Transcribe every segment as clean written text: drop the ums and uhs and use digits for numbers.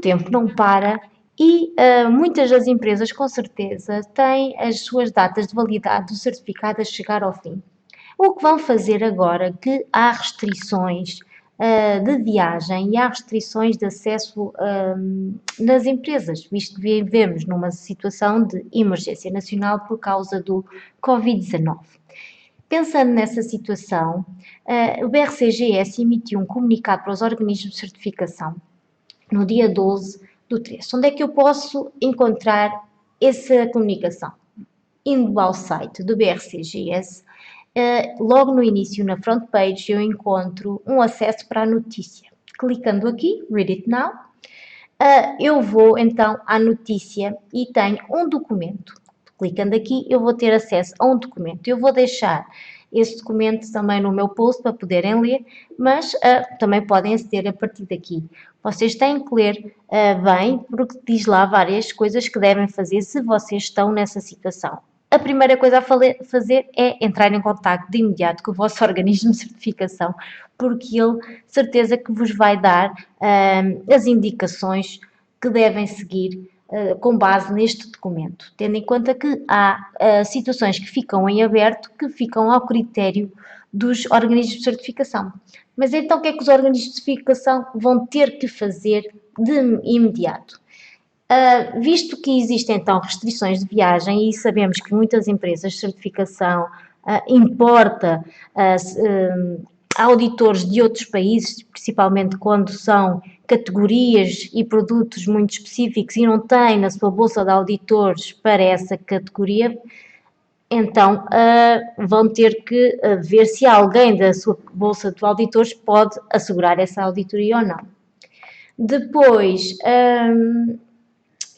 tempo não para e muitas das empresas, com certeza, têm as suas datas de validade do certificado a chegar ao fim. O que vão fazer agora que há restrições de viagem e há restrições de acesso nas empresas, visto que vivemos numa situação de emergência nacional por causa do Covid-19. Pensando nessa situação, o BRCGS emitiu um comunicado para os organismos de certificação no dia 12/3. Onde é que eu posso encontrar essa comunicação? Indo ao site do BRCGS, logo no início, na front page, eu encontro um acesso para a notícia. Clicando aqui, Read It Now, eu vou então à notícia e tenho um documento. Clicando aqui, eu vou ter acesso a um documento. Eu vou deixar esse documento também no meu post para poderem ler, mas também podem aceder a partir daqui. Vocês têm que ler bem, porque diz lá várias coisas que devem fazer se vocês estão nessa situação. A primeira coisa a fazer é entrar em contato de imediato com o vosso organismo de certificação, porque ele, certeza que vos vai dar as indicações que devem seguir com base neste documento, tendo em conta que há situações que ficam em aberto, que ficam ao critério dos organismos de certificação. Mas então o que é que os organismos de certificação vão ter que fazer de imediato? Visto que existem então restrições de viagem e sabemos que muitas empresas de certificação importam auditores de outros países, principalmente quando são categorias e produtos muito específicos e não têm na sua bolsa de auditores para essa categoria, então vão ter que ver se alguém da sua bolsa de auditores pode assegurar essa auditoria ou não. Depois,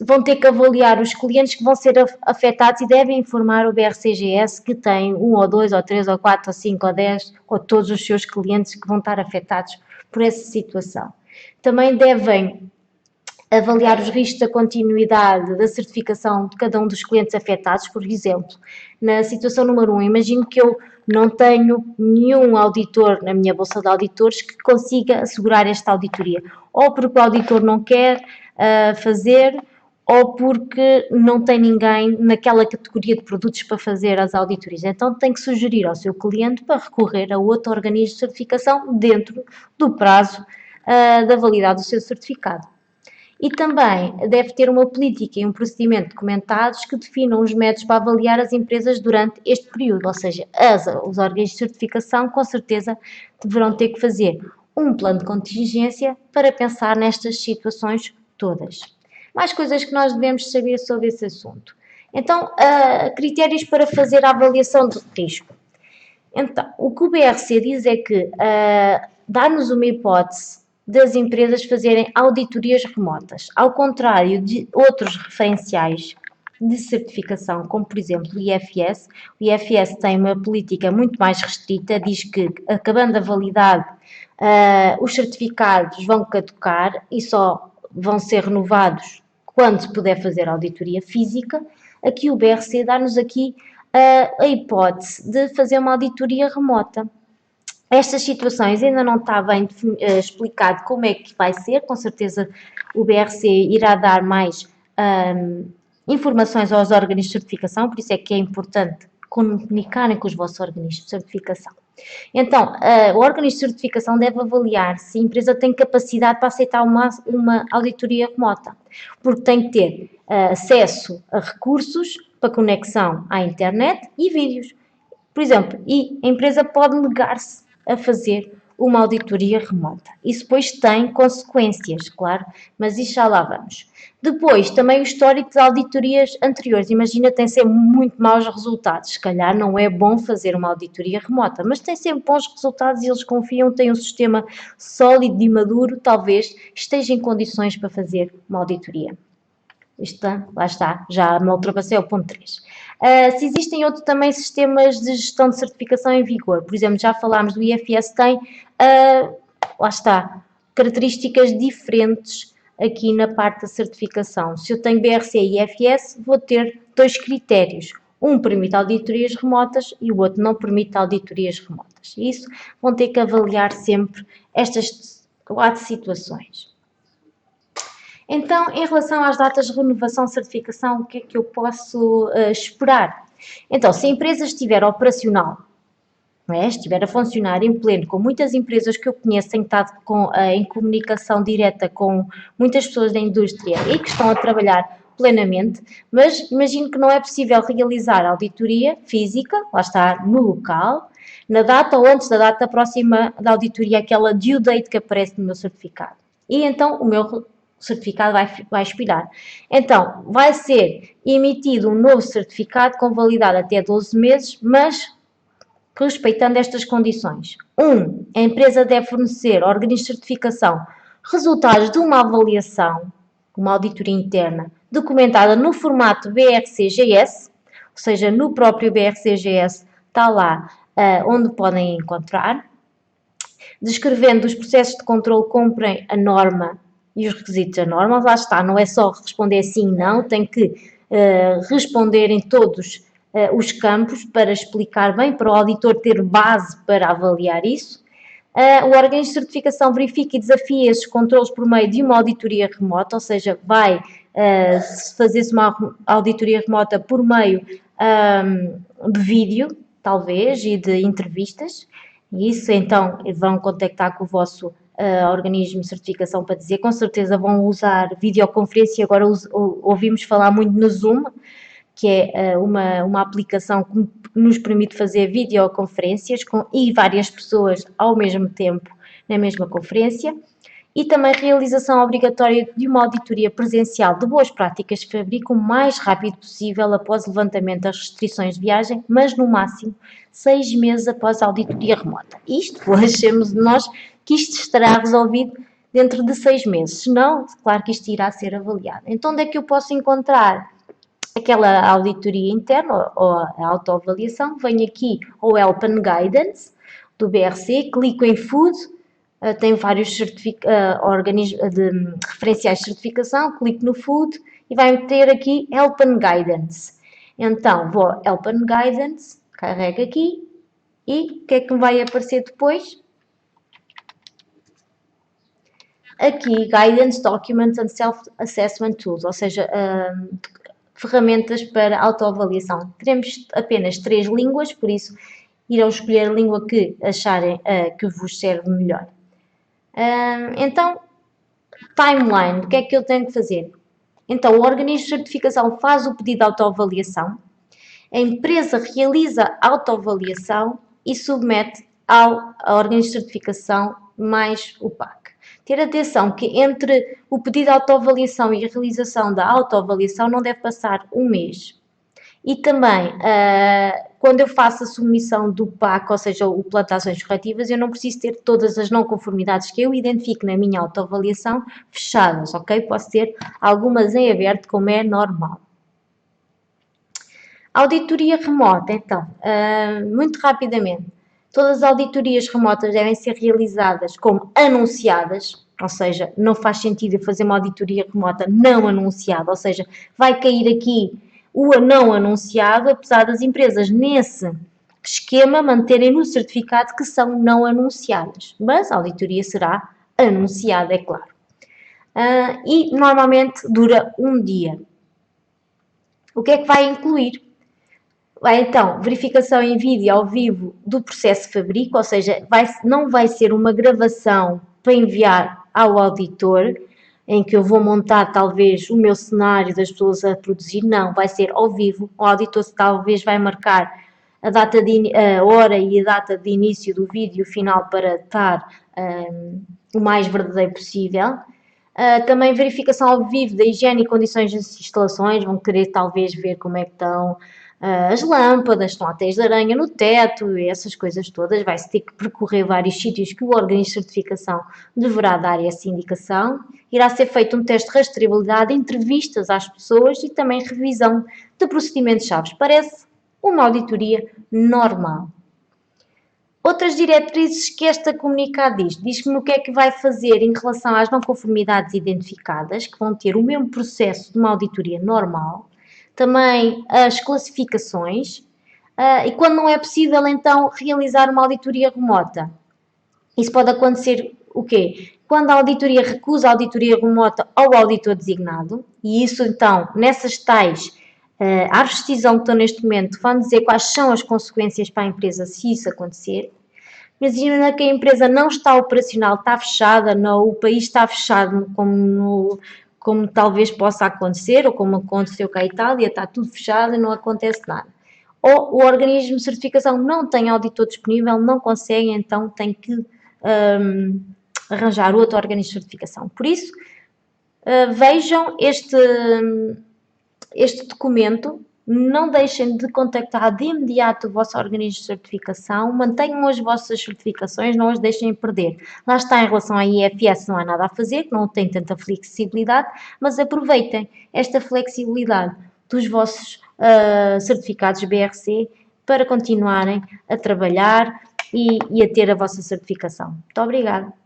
vão ter que avaliar os clientes que vão ser afetados e devem informar o BRCGS que tem 1 ou 2 ou 3 ou 4 ou 5 ou 10 ou todos os seus clientes que vão estar afetados por essa situação. Também devem avaliar os riscos da continuidade da certificação de cada um dos clientes afetados. Por exemplo, na situação número 1, imagino que eu não tenho nenhum auditor na minha bolsa de auditores que consiga assegurar esta auditoria, ou porque o auditor não quer fazer, ou porque não tem ninguém naquela categoria de produtos para fazer as auditorias. Então tem que sugerir ao seu cliente para recorrer a outro organismo de certificação dentro do prazo da validade do seu certificado. E também deve ter uma política e um procedimento documentados que definam os métodos para avaliar as empresas durante este período, ou seja, os organismos de certificação com certeza deverão ter que fazer um plano de contingência para pensar nestas situações todas. Mais coisas que nós devemos saber sobre esse assunto. Então, critérios para fazer a avaliação de risco. Então, o que o BRC diz é que dá-nos uma hipótese das empresas fazerem auditorias remotas, ao contrário de outros referenciais de certificação, como por exemplo o IFS. O IFS tem uma política muito mais restrita, diz que acabando a validade os certificados vão caducar e só vão ser renovados quando se puder fazer auditoria física. Aqui o BRC dá-nos aqui a hipótese de fazer uma auditoria remota. Estas situações ainda não está bem explicado como é que vai ser, com certeza o BRC irá dar mais informações aos organismos de certificação, por isso é que é importante comunicarem com os vossos organismos de certificação. Então, o organismo de certificação deve avaliar se a empresa tem capacidade para aceitar uma auditoria remota, porque tem que ter acesso a recursos para conexão à internet e vídeos. Por exemplo, e a empresa pode negar-se a fazer uma auditoria remota. Isso depois tem consequências, claro, mas isso já lá vamos. Depois, também o histórico de auditorias anteriores. Imagina, tem sempre muito maus resultados. Se calhar não é bom fazer uma auditoria remota, mas tem sempre bons resultados e eles confiam, têm um sistema sólido e maduro, talvez esteja em condições para fazer uma auditoria. Lá está, já me ultrapassei ao ponto 3. Se existem outros também sistemas de gestão de certificação em vigor, por exemplo, já falámos do IFS, tem, lá está, características diferentes aqui na parte da certificação. Se eu tenho BRC e IFS, vou ter dois critérios. Um permite auditorias remotas e o outro não permite auditorias remotas. Isso vão ter que avaliar sempre estas 4 situações. Então, em relação às datas de renovação de certificação, o que é que eu posso esperar? Então, se a empresa estiver operacional, não é? Estiver a funcionar em pleno, com muitas empresas que eu conheço, têm estado em comunicação direta com muitas pessoas da indústria e que estão a trabalhar plenamente, mas imagino que não é possível realizar auditoria física, lá está, no local, na data ou antes da data próxima da auditoria, aquela due date que aparece no meu certificado. E então o meu certificado vai expirar. Então, vai ser emitido um novo certificado com validade até 12 meses, mas respeitando estas condições. 1. A empresa deve fornecer ao organismo de certificação resultados de uma avaliação, uma auditoria interna, documentada no formato BRCGS, ou seja, no próprio BRCGS está lá onde podem encontrar, descrevendo os processos de controle que cumprem a norma e os requisitos da norma. Lá está, não é só responder sim, não, tem que responder em todos os campos para explicar bem, para o auditor ter base para avaliar isso. O organismo de certificação verifica e desafia esses controles por meio de uma auditoria remota, ou seja, vai fazer-se uma auditoria remota por meio de vídeo, talvez, e de entrevistas. E isso, então, vão contactar com o vosso organismo de certificação para dizer, com certeza vão usar videoconferência, agora ouvimos falar muito no Zoom, que é uma aplicação que nos permite fazer videoconferências e várias pessoas ao mesmo tempo na mesma conferência, e também realização obrigatória de uma auditoria presencial de boas práticas de fabrico o mais rápido possível após o levantamento das restrições de viagem, mas no máximo 6 meses após a auditoria remota. Isto, achamos nós que isto estará resolvido dentro de 6 meses, senão, claro que isto irá ser avaliado. Então, onde é que eu posso encontrar aquela auditoria interna ou a autoavaliação? Venho aqui ao Help and Guidance do BRC, clico em Food, tem vários referenciais de certificação, clico no Food e vai ter aqui Help and Guidance. Então vou Help and Guidance, carrego aqui e o que é que me vai aparecer depois? Aqui, Guidance, Documents and Self-Assessment Tools, ou seja, ferramentas para autoavaliação. Teremos apenas 3 línguas, por isso irão escolher a língua que acharem que vos serve melhor. Então, timeline, o que é que eu tenho que fazer? Então, o organismo de certificação faz o pedido de autoavaliação, a empresa realiza a autoavaliação e submete ao organismo de certificação mais o PAC. Ter atenção que entre o pedido de autoavaliação e a realização da autoavaliação não deve passar um mês. E também, quando eu faço a submissão do PAC, ou seja, o plano de ações corretivas, eu não preciso ter todas as não conformidades que eu identifico na minha autoavaliação fechadas, ok? Posso ter algumas em aberto, como é normal. Auditoria remota, então, muito rapidamente. Todas as auditorias remotas devem ser realizadas como anunciadas, ou seja, não faz sentido eu fazer uma auditoria remota não anunciada, ou seja, vai cair aqui o não anunciado, apesar das empresas nesse esquema manterem no certificado que são não anunciadas, mas a auditoria será anunciada, é claro. E normalmente dura um dia. O que é que vai incluir? Então, verificação em vídeo ao vivo do processo de fabrico, ou seja, não vai ser uma gravação para enviar ao auditor, em que eu vou montar talvez o meu cenário das pessoas a produzir, não, vai ser ao vivo. O auditor talvez vai marcar a hora e a data de início do vídeo final para estar o mais verdadeiro possível. Também verificação ao vivo da higiene e condições das instalações, vão querer talvez ver como é que estão as lâmpadas, estão teias de aranha no teto, essas coisas todas. Vai-se ter que percorrer vários sítios que o organismo de certificação deverá dar essa indicação. Irá ser feito um teste de rastreabilidade, entrevistas às pessoas e também revisão de procedimentos-chave. Parece uma auditoria normal. Outras diretrizes que este comunicado diz-me o que é que vai fazer em relação às não conformidades identificadas, que vão ter o mesmo processo de uma auditoria normal. Também as classificações e quando não é possível então realizar uma auditoria remota. Isso pode acontecer o quê? quando a auditoria recusa a auditoria remota ao auditor designado, e isso então, nessas tais árvores de decisão que estão neste momento, vão dizer quais são as consequências para a empresa se isso acontecer. Mas imagina que a empresa não está operacional, está fechada, não, o país está fechado como talvez possa acontecer, ou como aconteceu com a Itália, está tudo fechado e não acontece nada. Ou o organismo de certificação não tem auditor disponível, não consegue, então tem que arranjar outro organismo de certificação. Por isso, vejam este documento, não deixem de contactar de imediato o vosso organismo de certificação, mantenham as vossas certificações, não as deixem perder. Lá está, em relação à IFS não há nada a fazer, que não tem tanta flexibilidade, mas aproveitem esta flexibilidade dos vossos certificados BRC para continuarem a trabalhar e a ter a vossa certificação. Muito obrigada.